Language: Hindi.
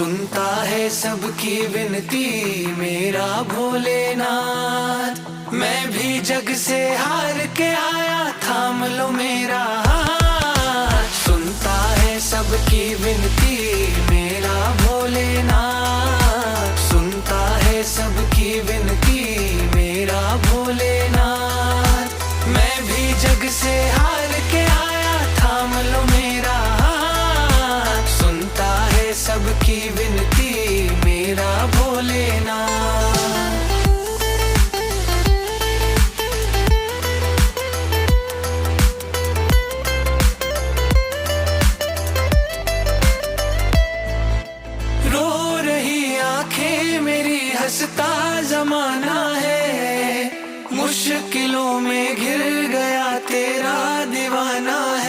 सुनता है सबकी विनती मेरा भोलेनाथ। मैं भी जग से हार के आया, थाम लो मेरा हाथ। सुनता है सबकी विनती मेरा भोलेनाथ। सुनता है सबकी विनती मेरा भोलेनाथ। मैं भी जग से हार के आया, थाम लो मेरा हाथ। सुनता है सबकी विनती मेरा भोलेनाथ। रो रही आंखें मेरी, हंसता जमाना है। मुश्किलों में घिर गया तेरा दीवाना